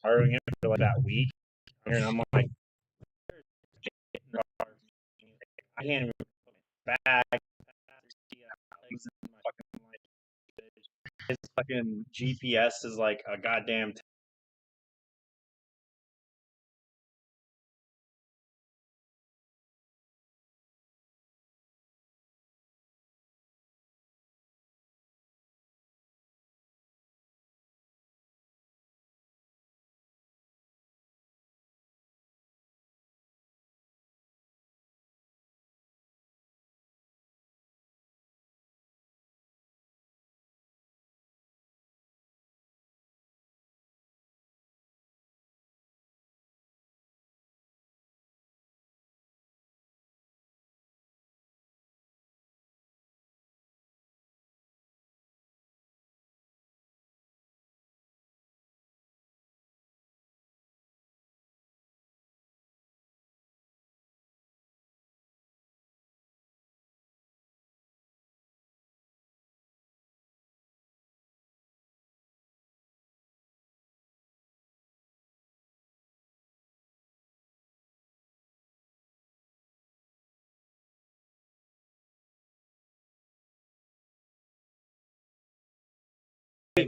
borrowing it for like that week, and I'm like, I can't even put my bag. His fucking GPS is like a goddamn.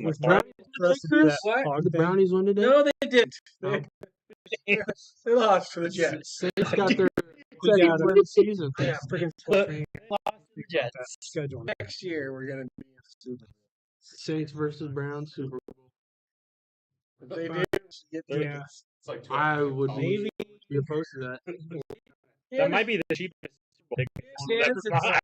Was Brownies for us to do that hog The thing? Brownies won today? No, they didn't. No. They lost to the Jets. Saints got their Yeah, second win of the season. Yeah, freaking But- thing. Lost to the Jets. Schedule. Next year we're gonna be in the Super Bowl. Saints versus Browns Super Bowl. If they do, get Yeah. tickets. It's like I would Maybe. be opposed to that. Yeah, That might be the cheapest ticket we'll chance ever it's buy.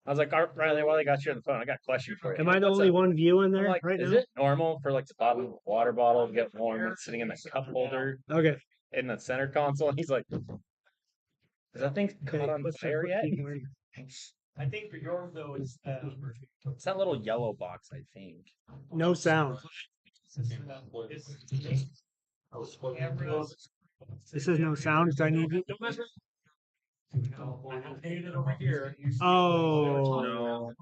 I was like, Riley, while I got you on the phone, I got a question for you. Am I the What's only up? one viewing I'm there like, right is now? it normal for like the bottom of a water bottle to get warm when it's sitting in the cup holder Okay. in the center console? And he's like, is that thing caught on what's fire yet? I think for yours though is It's that little yellow box, I think. no sound. This is no sound. I need you. Oh, No,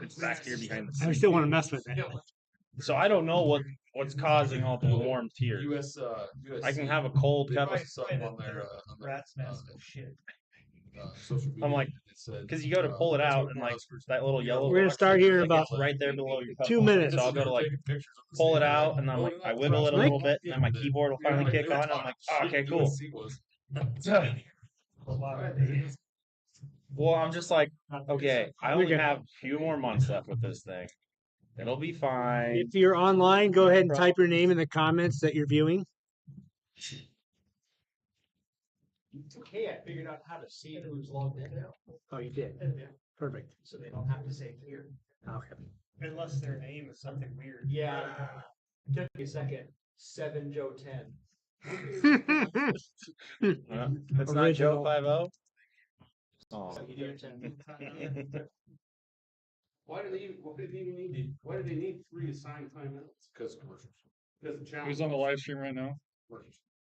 it's back here behind the I seat. still want to mess with it. So I don't know what's causing all the warmth here. I can have a cold cup of Rat's nest of shit. I'm like, because you go to pull it out and like that little yellow. We're gonna box, start here in like, about it's right there below your cup 2 holder. minutes. So I'll go to like pull it out and I'm like I wiggle it a little bit and then my keyboard will finally kick on. And I'm like, oh, okay, cool. Well, I'm just like, okay, I only have a few more months left with this thing. It'll be fine. If you're online, go ahead and type your name in the comments that you're viewing. Okay, I figured out how to see who's logged in now. Oh, you did. Perfect. So they don't have to say here. Okay. Unless their name is something weird. Yeah. It took me a second. 7 Joe 10. It's not Joe 5-0. Oh. Why do they need 3 assigned timeouts? Because commercials. Because the challenge. Who's on the live stream right now?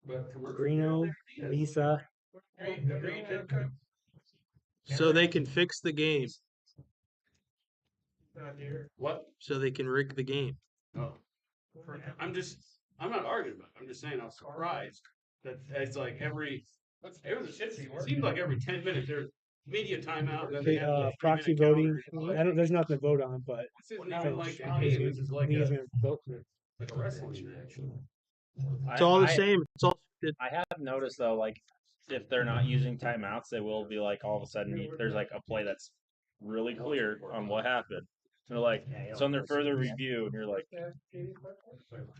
But commercials. Greeno, Lisa. So they can fix the game. What? So they can rig the game. Oh. I'm not arguing about it. I'm just saying I was surprised that it's like it seems like every 10 minutes there's media timeout. Then they have a Proxy 3-minute voting. calendar. There's nothing to vote on, but Well, now, like, hey, this is like he's a gonna vote for it. wrestling match. It's all the same. It's all. I have noticed though, like if they're not using timeouts, they will be like all of a sudden there's like a play that's really clear on what happened. They're like, it's under further review, and you're like,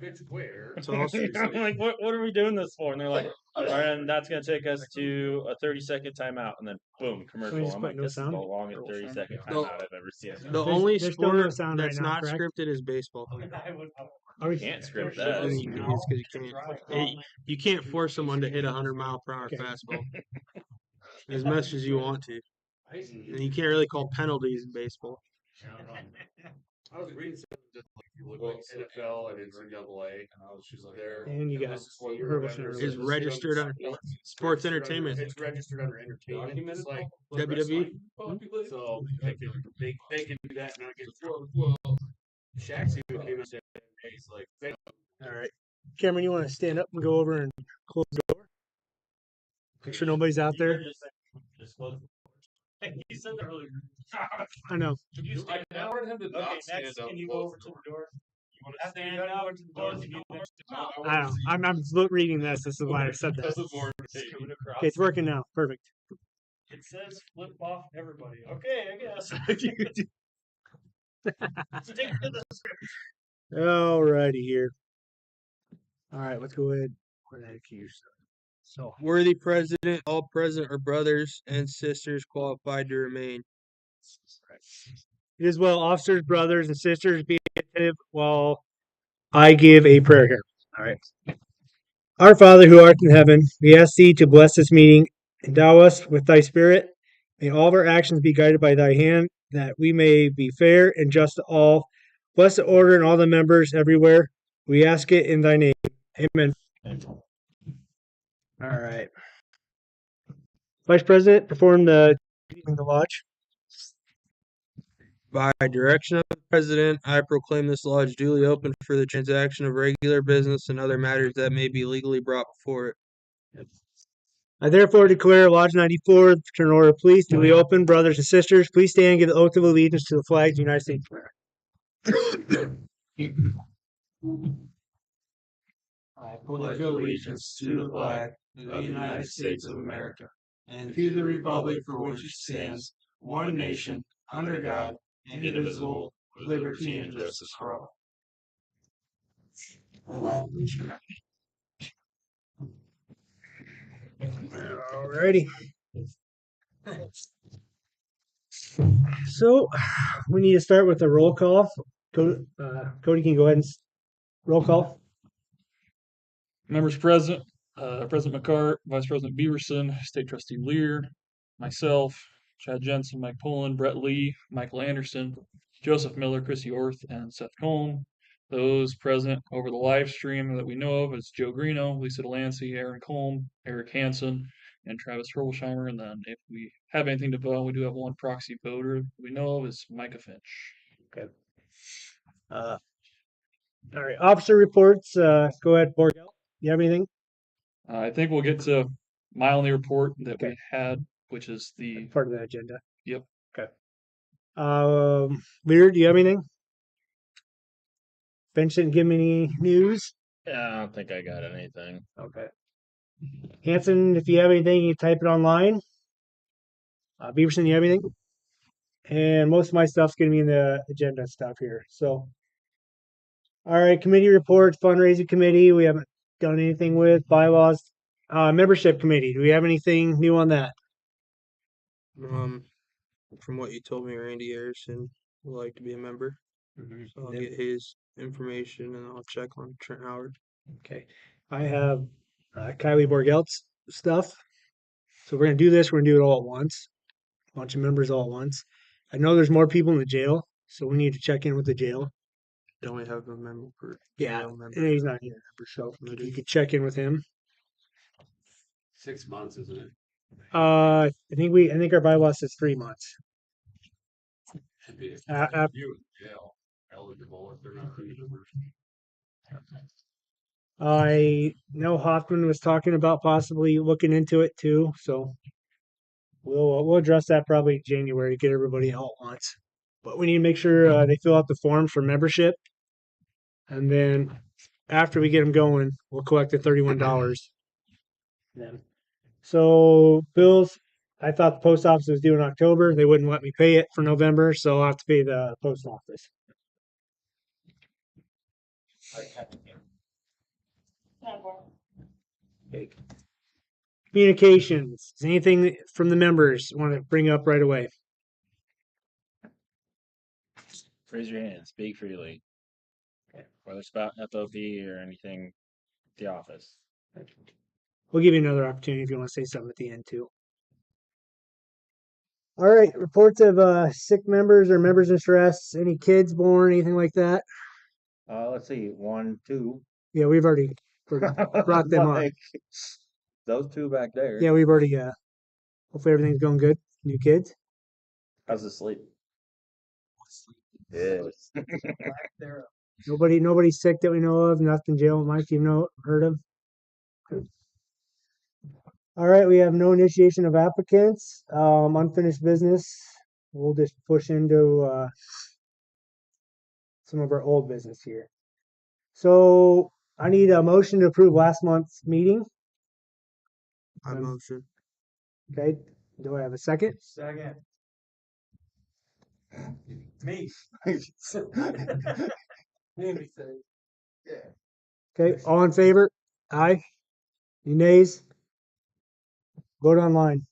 It's where. It's all. I'm like, what are we doing this for? And they're like, all right, and that's gonna take us to a 30-second timeout, and then boom, commercial. just I'm put like, no this sound? is the longest 30-second No. timeout I've ever seen. The only there's still no sport sound right that's now, not correct? scripted is baseball. Are we Can't script It's that. 'cause you can't. You can't force someone to hit a 100-mile-per-hour fastball as much as you want to, and you can't really call penalties in baseball. I was reading something just like you look like NFL and NCAA, and she's like there. And you got this is what you're Herbal under- Center. Is registered under sports entertainment. It's registered under entertainment. It's like WWE. so they can do that and not get well. Shaq came out and said he's like All right. Cameron, you want to stand up and go over and close the door? Make sure nobody's out there. I know. I wanted him to not stand up. Can you go over to the door? Stand up. I don't know. I'm reading this. This is why I said that. Okay, it's working now. Perfect. It says flip off everybody. Okay, I guess. Stick to the script. Alrighty here. All right, let's go ahead. So Worthy president, all present are brothers and sisters qualified to remain. it is well, officers, brothers, and sisters, be attentive while I give a prayer here. All right. Our Father who art in heaven, we ask thee to bless this meeting, endow us with thy spirit. May all of our actions be guided by thy hand, that we may be fair and just to all. Bless the order and all the members everywhere. We ask it in thy name. Amen. All right. Vice President, perform the lodge. By direction of the president, I proclaim this lodge duly open for the transaction of regular business and other matters that may be legally brought before it. I therefore declare Lodge 94, Fraternal Order of Police, duly open. Brothers and sisters, please stand and give the oath of allegiance to the flag of the United States of America. I pledge allegiance to the flag of the United States of America and to the republic for which it stands, one nation, under God, indivisible, with liberty and justice for all. Alrighty. So we need to start with a roll call. Cody can go ahead and roll call. Members present, President McCart, Vice President Beaverson, State Trustee Lear, myself, Chad Jensen, Mike Pullen, Brett Lee, Michael Anderson, Joseph Miller, Chrissy Orth, and Seth Cohn. Those present over the live stream that we know of is Joe Greeno, Lisa Delancey, Aaron Colm, Eric Hansen, and Travis Herbolsheimer. And then if we have anything to vote, we do have one proxy voter we know of is Micah Finch. Okay. All right. Officer reports. Go ahead, Borgel. You have anything? I think we'll get to my only report that we had, which is the Part of the agenda. Yep. Okay. Lear, do you have anything? Finch didn't give me any news. Yeah, I don't think I got anything. Okay. Hanson, if you have anything, you type it online. Beaverson, you have anything? And most of my stuff's going to be in the agenda stuff here. So, all right, committee reports, fundraising committee. We haven't done anything with bylaws. Membership committee. Do we have anything new on that? From what you told me, Randy Harrison would like to be a member. So I'll get his information and I'll check on Trent Howard. Okay. I have Kylie Borgelt's stuff. So we're going to do this. We're going to do it all at once. A bunch of members all at once. I know there's more people in the jail, so we need to check in with the jail. Don't we have a member for Yeah, jail member? and he's not here, so you could check in with him. 6 months, isn't it? I think our bylaw says 3 months. Should be After you in jail eligible if they're not already members. I know Hoffman was talking about possibly looking into it too, so we'll address that probably in January, get everybody all at once. But we need to make sure they fill out the forms for membership, and then after we get them going, we'll collect the $31. Then, so bills. I thought the post office was due in October. They wouldn't let me pay it for November, so I'll have to pay the post office. Okay. Communications. Is anything from the members want to bring up right away? Raise your hand. Speak freely. Whether it's about FOP or anything, the office. We'll give you another opportunity if you want to say something at the end too. All right. Reports of sick members or members in stress. Any kids born? Anything like that? Let's see, 1, 2. Yeah, we've already brought them up. Those two back there. Yeah, we've already. Hopefully everything's going good. New kids. How's the sleep? Yes. Nobody's sick that we know of. Nothing in jail. Mike, you heard of? All right, we have no initiation of applicants. Unfinished business. We'll just push into some of our old business here. So I need a motion to approve last month's meeting. I motion. Okay. Do I have a second? Second. Me. Okay. All in favor? Aye. Any nays? Vote online.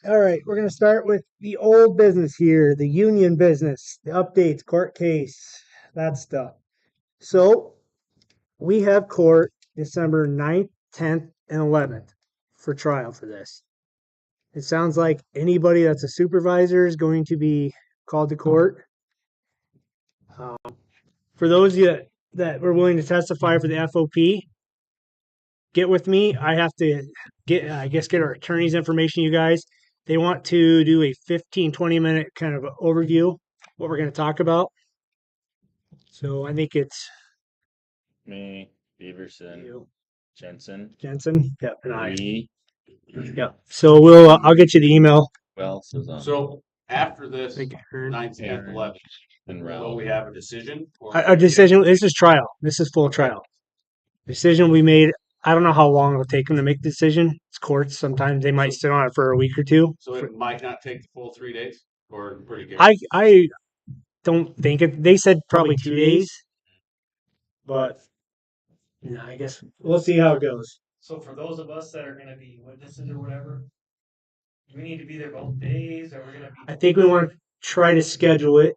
All right, we're going to start with the old business here, the union business, the updates, court case, that stuff. So we have court December 9th, 10th, and 11th for trial for this. It sounds like anybody that's a supervisor is going to be called to court. For those of you that were willing to testify for the FOP, get with me. I have to get our attorney's information, you guys. They want to do a 15-20 minute kind of overview what we're going to talk about. So I think it's Me, Beaverson, Jensen, yeah, and I. Lee. Yeah. So I'll get you the email. Who else is on? So after this, Thank you, Aaron. 9th, 10th, 11th, and will Ralph. we have a decision? Or A decision. This is trial. This is full trial. Decision we made. I don't know how long it'll take them to make the decision. It's courts. Sometimes they might sit on it for a week or two. So it might not take the full 3 days, or pretty good. I don't think it. They said probably 2 days, but I guess we'll see how it goes. So for those of us that are gonna be witnesses or whatever, do we need to be there both days, or we're gonna be? I think we want to try to schedule it.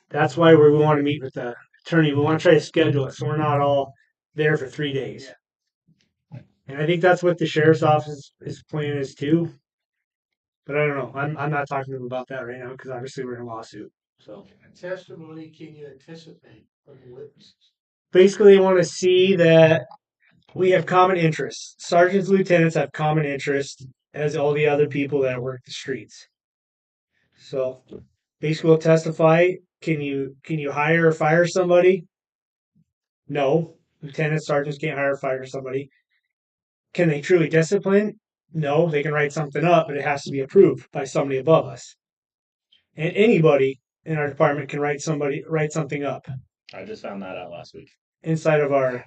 That's why we want to meet with the attorney. We want to try to schedule it so we're not all there for 3 days. And I think that's what the sheriff's office is plan is too. But I don't know. I'm not talking to them about that right now because obviously we're in a lawsuit. So Testimony can you anticipate from the witnesses? basically, I want to see that we have common interests. Sergeants, lieutenants have common interests as all the other people that work the streets. So basically, we'll testify. Can you hire or fire somebody? No. Lieutenants, sergeants can't hire or fire somebody. Can they truly discipline? No. They can write something up, but it has to be approved by somebody above us. And anybody in our department can write something up I just found that out last week. inside of our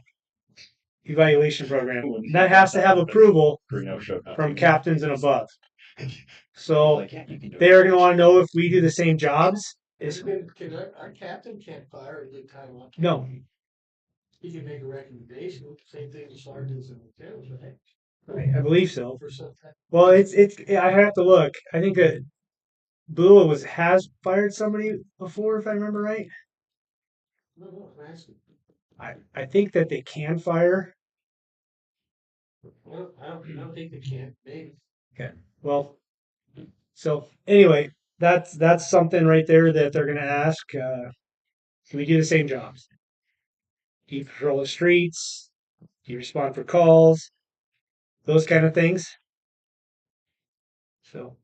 evaluation program. That has to have approval from captains and above. So they are going to want to know if we do the same jobs. Our captain can't fire and get time off. No, He can make a recommendation, same thing with sergeants and lieutenants, right? I believe so. For some time. Well, it's I have to look. I think that Bula has fired somebody before, if I remember right. No, I'm asking. I think that they can fire. I don't think they can, maybe. Okay. Well, so anyway, that's something right there that they're going to ask. Can we do the same jobs? Do you patrol the streets? Do you respond for calls? Those kind of things. So,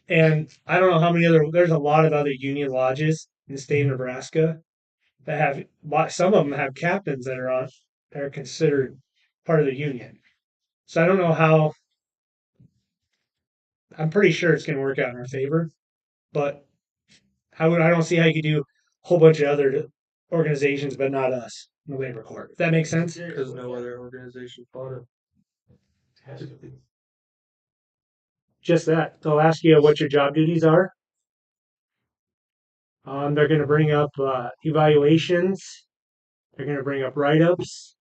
and I don't know how many there's a lot of other union lodges in the state of Nebraska that have, some of them have captains that are considered part of the union. So I don't know how, I'm pretty sure it's going to work out in our favor, but I don't see how you could do a whole bunch of other organizations, but not us in the labor court. If that makes sense? Because no other organization fought it. Has to be. Just that. They'll ask you what your job duties are. They're going to bring up evaluations. They're going to bring up write-ups.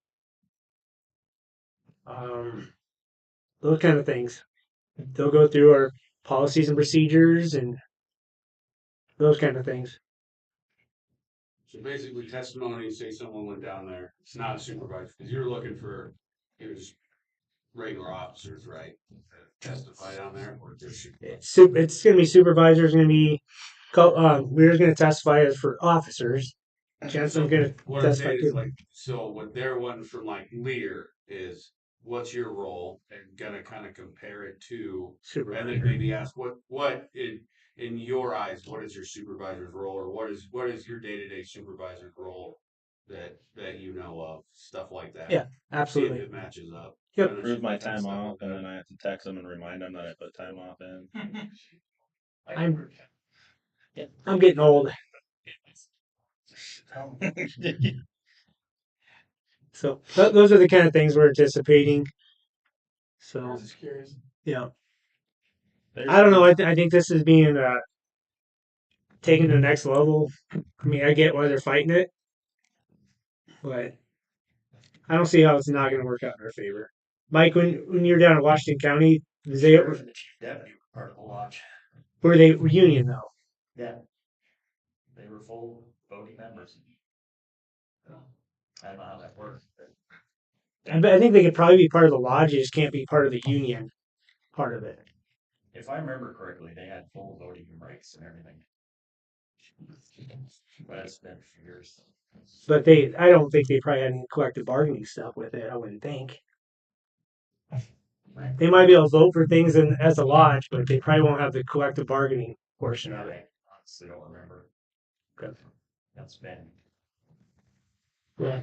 Those kind of things. They'll go through our policies and procedures and those kind of things. So basically testimony, say someone went down there, it's not a supervisor, because you're looking for, it was regular officers, right? Testify down there, or just It's going to be supervisors. Going to be we're going to testify as for officers. Jensen's going to what I'm testify saying is too. like, so what they're wanting from like Lear is, what's your role, and gonna kind of compare it to, and then Supervisor. maybe ask what in your eyes, what is your supervisor's role, or what is your day-to-day supervisor's role that you know of, stuff like that. Yeah, See absolutely. if it matches up. Yep. Kinda Approve my shoot that time stuff off, up and there. then I have to text them and remind them that I put time off in. I'm getting old. So those are the kind of things we're anticipating. So Just curious. yeah, I don't know. I think this is being taken to the next level. I mean, I get why they're fighting it, but I don't see how it's not going to work out in our favor. Mike, when you're down in Washington County, Sheriff and the chief deputy were part of the lodge. were they union though? Yeah. They were full voting members. I don't know how that works. I think they could probably be part of the lodge. They just can't be part of the union part of it. If I remember correctly, they had full voting rights and everything. But it's been years. But I don't think they probably had any collective bargaining stuff with it. I wouldn't think. They might be able to vote for things as a lodge, but they probably won't have the collective bargaining portion of it. Honestly, don't remember. Okay. That's been. Yeah.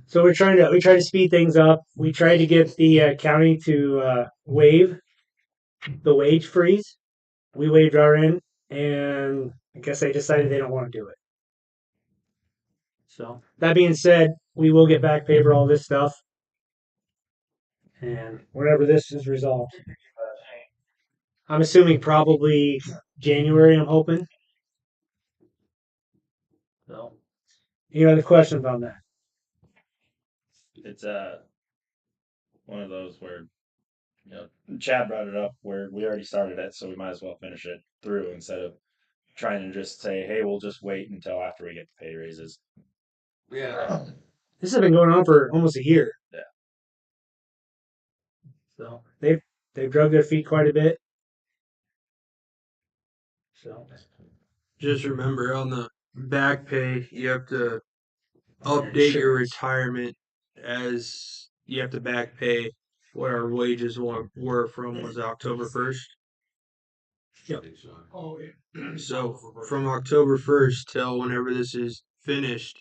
So we try to speed things up. We try to get the county to waive the wage freeze. We waived our end, and I guess they decided they don't want to do it. So that being said, we will get back pay for all this stuff, and whenever this is resolved, I'm assuming probably January. I'm hoping. So, any other questions on that? It's one of those where Chad brought it up where we already started it, so we might as well finish it through instead of trying to just say, hey, we'll just wait until after we get the pay raises. Yeah. This has been going on for almost a year. Yeah. So they've drug their feet quite a bit. So Just remember on the back pay, you have to update your retirement as you have to back pay what our wages were from was October 1st. Yep. Oh, So from October 1st till whenever this is finished,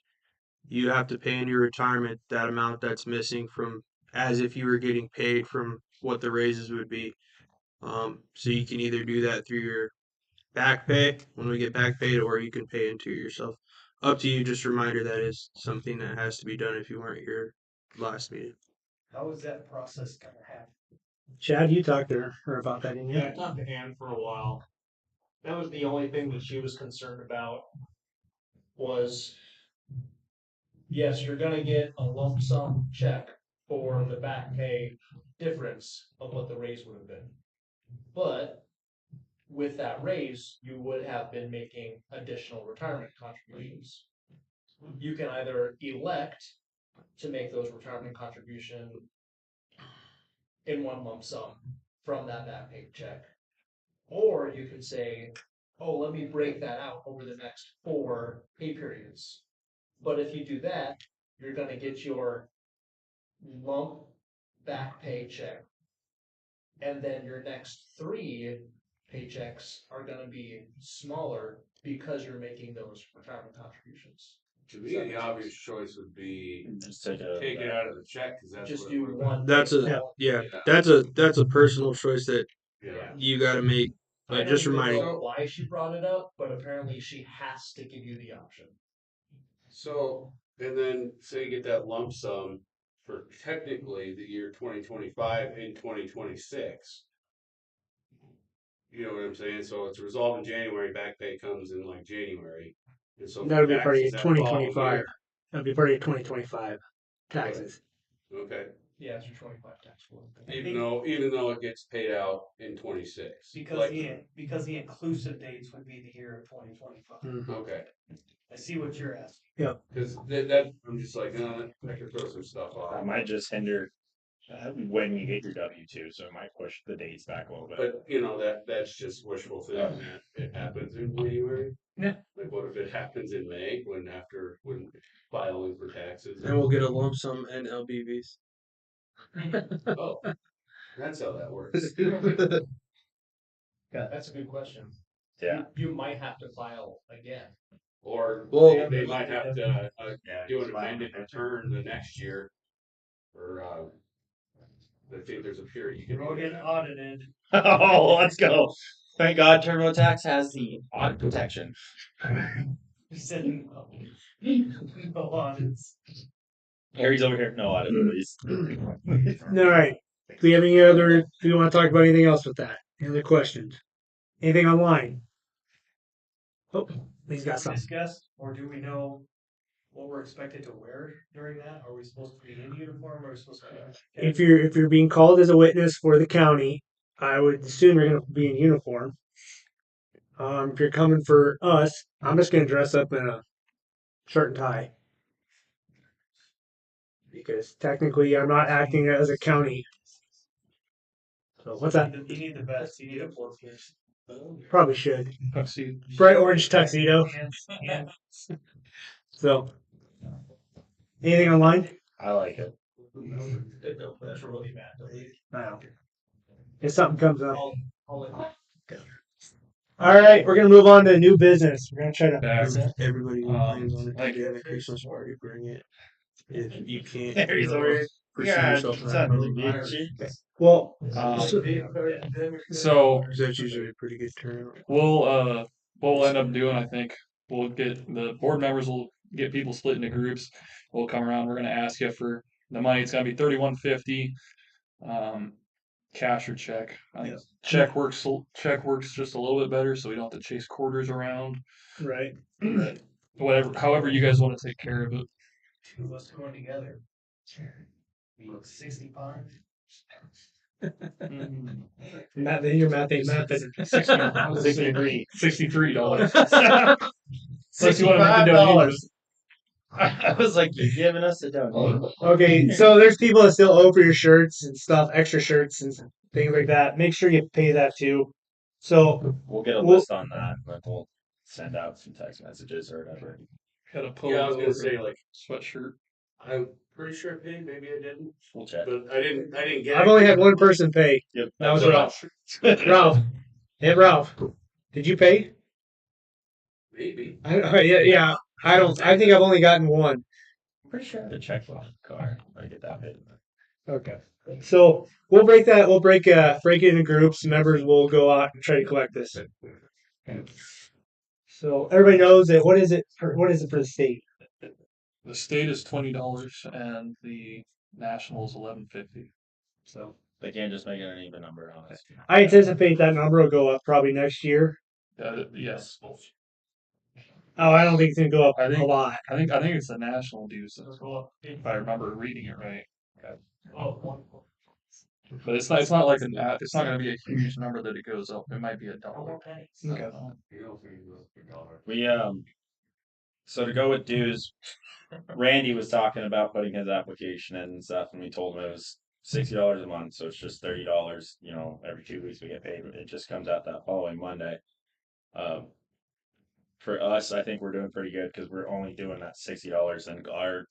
you have to pay in your retirement that amount that's missing from as if you were getting paid from what the raises would be. So you can either do that through your back pay when we get back paid, or you can pay into it yourself. Up to you. Just a reminder that is something that has to be done if you weren't here last meeting. How is that process gonna happen? Chad, you talked to her about that, didn't you? Yeah, I talked to Ann for a while. That was the only thing that she was concerned about was, yes, you're gonna get a lump sum check for the back pay difference of what the raise would have been. But with that raise, you would have been making additional retirement contributions. You can either elect to make those retirement contributions in one lump sum from that back pay check. Or you could say, oh, let me break that out over the next 4 pay periods. But if you do that, you're gonna get your lump back pay check. And then your next 3 paychecks are gonna be smaller because you're making those retirement contributions. To me, the obvious choice would be Just take it out of the check because that's Just what do it would one. That's big a lump. yeah. That's a personal choice that Yeah. you got to make. I But don't just even reminding. know why she brought it up, but apparently she has to give you the option. So, and then say you get that lump sum for technically the year 2025 and 2026. You know what I'm saying? So it's resolved in January, back pay comes in like January. And so That'll for be part of your taxes that following 2025. year. That'll be part of your 2025 taxes. Okay. Yeah, it's your 25 tax form. Even though it gets paid out in 26. Because the inclusive dates would be the year of 2025. Okay. I see what you're asking. Yep. Because that I'm just like, that could throw some stuff That off. might just hinder when you get your W-2, so it might push the dates back a little bit. But that's just wishful thinking that it happens in January. Yeah. Like what if it happens in May when filing for taxes? And we'll get a lump sum and LBVs. Oh, that's how that works. That's a good question. Yeah. You might have to file again. Or Well, they might have to do an amended return the next year. Or I think there's a period you can We're all getting audited. Oh, let's go. Thank God TurboTax has the audit protection. You said no. No audits. Harry's over here. No audit, please. All right. Do we have any other? Do you want to talk about anything else with that? Any other questions? Anything online? Oh, he's got something. Discussed, or do we know what we're expected to wear during that? Are we supposed to be in uniform, or are we supposed to be? If you're being called as a witness for the county, I would assume you're going to be in uniform. If you're coming for us, I'm just going to dress up in a shirt and tie because technically I'm not acting as a county. So what's that? You need the vest. You need a floor piece. Probably should. Tuxedo. Bright orange tuxedo. And So, anything online? I like it. that's really bad. No. If something comes up. I'll let All right, we're gonna move on to new business. We're gonna try to. Everybody who plans on like- attending the Christmas party, bring it. If you can't, Harry's over here. pursue yourself in that program. Well, So That's usually a pretty good turnout. what we'll end up doing, I think, we'll get the board members will get people split into groups. We'll come around. We're gonna ask you for the money. It's gonna be $31.50, cash or check. I think check works just a little bit better, so we don't have to chase quarters around. right. However you guys want to take care of it. two of us going together. 65. Your math ain't math. 63. $63. Unless you want to make the donations. I was like, you're giving us a donation. Okay, so there's people that still owe for your shirts and stuff, extra shirts and things like that. Make sure you pay that too. So We'll get a list on that, but we'll send out some text messages or whatever. Had a polo Yeah, I was gonna say, or like, sweatshirt. I'm pretty sure I paid, maybe I didn't, We'll check. but I didn't get I've it. only had one person pay. Yep, That was Ralph. Ralph. Hey, Ralph. Did you pay? Maybe. Yeah. I think I've only gotten one. I'm pretty sure I had to check the car. I get that paid. Okay. So we'll break that. We'll break it into groups. Members will go out and try to collect this. So everybody knows that. What is it for the state? The state is $20 and the national is $11.50. So They can't just make it an even number on us. I anticipate that number will go up probably next year. Yes. Oh, I don't think it's gonna go up I think- a lot. I think it's the national dues. If I remember reading it right. But it's not like it's not going to be a huge number that it goes up. It might be $1. Okay. We so to go with dues, Randy was talking about putting his application in and stuff, and we told him it was $60 a month, so it's just $30. You know, every 2 weeks we get paid. It just comes out that following Monday. For us, I think we're doing pretty good because we're only doing that $60, and our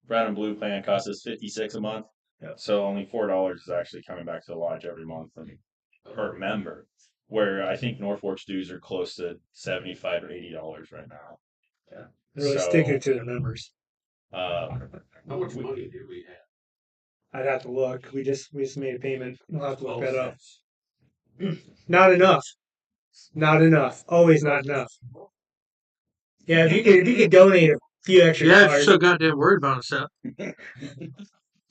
brown and blue plan costs us $56 a month. Yep. So only $4 is actually coming back to the lodge every month per member. Where I think Norfolk's dues are close to $75 or $80 right now. Yeah, they're really sticking to their members. How much money do we have? I'd have to look. We just made a payment. We'll have to look that up. Not enough. Not enough. Always not enough. Yeah, if you could donate a few extra Yeah, if you're dollars. so goddamn worried about us, Seth.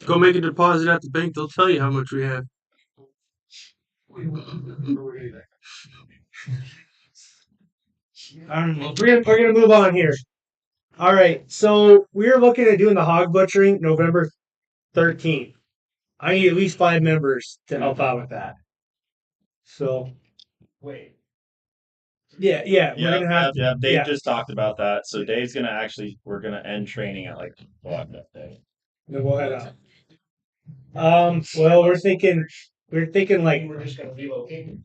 Go make a deposit at the bank. They'll tell you how much we have. We're gonna move on here. All right, so we're looking at doing the hog butchering November 13th. I need at least 5 members to help out with that. So Wait. yeah, we're gonna have to. Yeah, Dave Yeah. just talked about that. So Dave's we're gonna end training at like what that day. Then we'll head out. Well, we're thinking like We're just gonna relocate.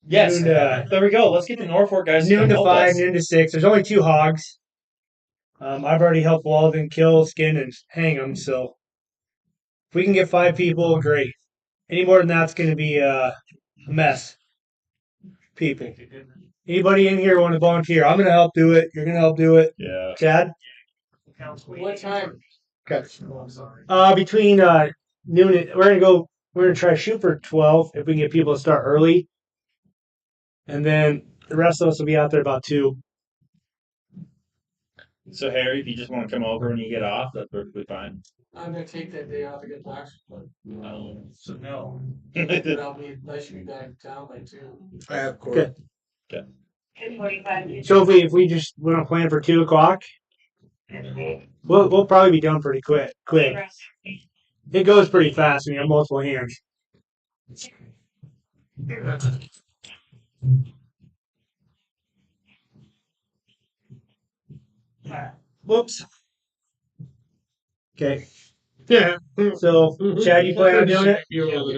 Yes, noon to, there we go. Let's get the Norfolk guys noon come to help 5, us. noon to 6. There's only 2 hogs. I've already helped Walden kill, skin, and hang them. So if we can get 5 people, great. Any more than that's going to be a mess. People. Anybody in here want to volunteer? I'm going to help do it. You're going to help do it. Yeah. Chad? What time? Okay. Between noon and we're gonna try to shoot for 12 if we can get people to start early. And then the rest of us will be out there about 2. So Harry, if you just want to come over when you get off, that's perfectly fine. I'm gonna take that day off to get back. So no. But I should be back in town by 2. I have court. Okay. So if we just want to plan for 2 o'clock, we'll probably be done pretty quick. It goes pretty fast when you have multiple hands. Whoops. Okay. Yeah. So, Chad, you plan on doing it?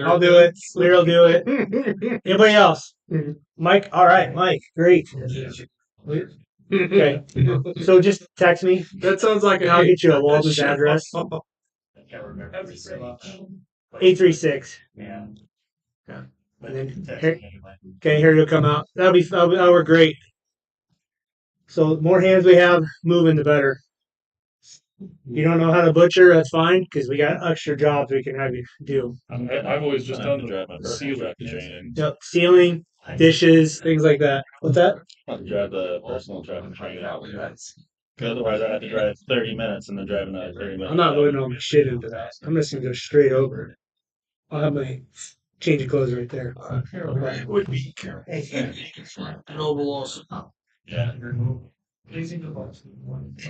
I'll do it. Lear will do it. Anybody else? Mike? All right, Mike. Great. Okay. So just text me. That sounds like I'll get you a Walden's address. 836. Yeah. And then Harry will come out. That'll work great. So the more hands we have moving, the better. You don't know how to butcher, that's fine, because we got extra jobs we can have you do. I've always just done drive my the personal sealing. truck to training. Yep, sealing, dishes, things like that. What's that? I'll drive the personal truck to training. Because otherwise I have to drive 30 minutes and then drive another 30 minutes. I'm not loading all my shit into that. I'm just gonna go straight over. I'll have my change of clothes right there. Would be noble also. Yeah.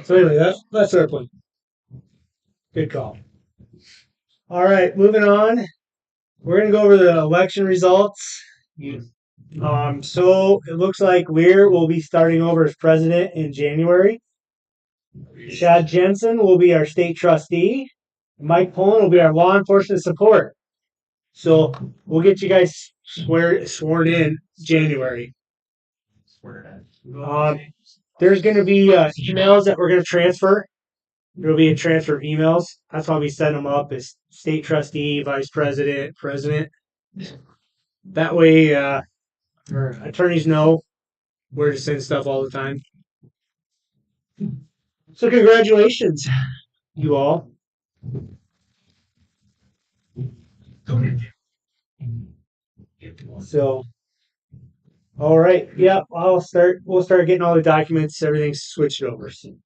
So anyway, that's our plan. Good call. All right, moving on. we're gonna go over the election results. So it looks like Lear will be starting over as president in January. Chad Jensen will be our state trustee. Mike Pullen will be our law enforcement support. So we'll get you guys sworn in January. There's going to be emails that we're going to transfer. There will be a transfer of emails. That's why we set them up as state trustee, vice president, president. That way, our attorneys know where to send stuff all the time. So congratulations, you all. So, all right, yeah, we'll start getting all the documents, everything switched over soon.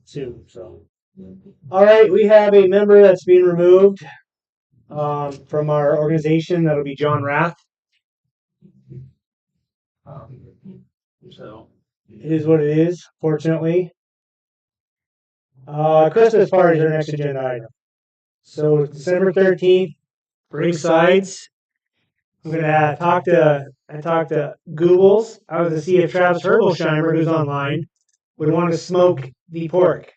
So, all right, we have a member that's being removed from our organization. That'll be John Rath. So it is what it is, fortunately. Christmas party is our next agenda item. So December 13th, bring sides. I'm gonna talk to Googles. I was to see if Travis Herbolsheimer, who's online, would want to smoke the pork.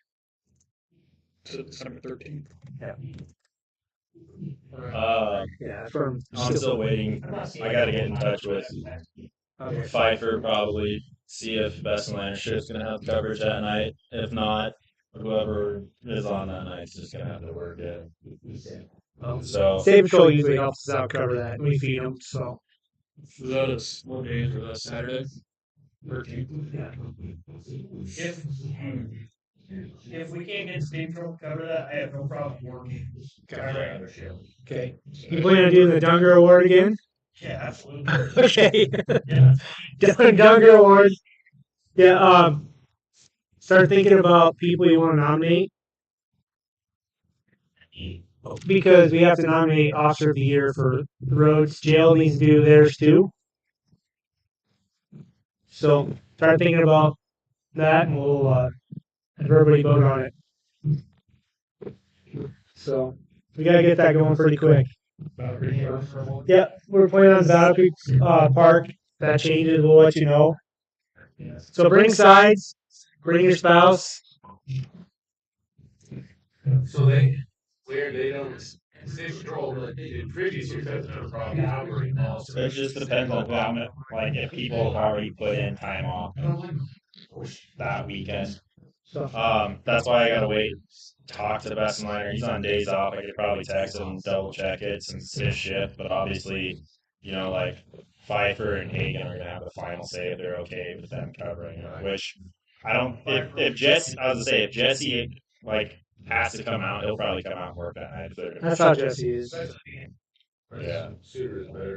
So December 13th. Yeah, I'm still waiting. I gotta get in touch with Pfeiffer, probably see if Best and Landership's gonna have coverage that night. If not, whoever is on that night's just gonna have to work it. So State Patrol usually helps us out cover that. We feed them, so. Was that what day is that? Saturday? 13th. Yeah. If we can't get State Patrol to cover that, I have no problem working. Okay. You plan on doing the Dunger Award again? Yeah, absolutely. Okay. Yeah. Dunger Award. Yeah. Start thinking about people you want to nominate. Because we have to nominate Officer of the Year for the roads. Jail needs to do theirs too. So start thinking about that, and we'll have everybody vote on it. So we gotta get that going pretty quick. Yeah, we're planning on Battle Creek Park. If that changes, we'll let you know. So bring sides, bring your spouse. So they don't, State Patrol, like they did previous years, that's no problem. it just depends on how many, like if people have already put in time off that weekend. So That's why I gotta wait. Talk to the best liner. He's on days off. I could probably text him, double check it since it's his shift. But obviously, like Pfeiffer and Hagen are gonna have the final say if they're okay with them covering it. Which I don't. If Jesse, I was gonna say if Jesse like has to come out, he'll probably come out and work that night. that's how Jesse is. Yeah. Sooner is better.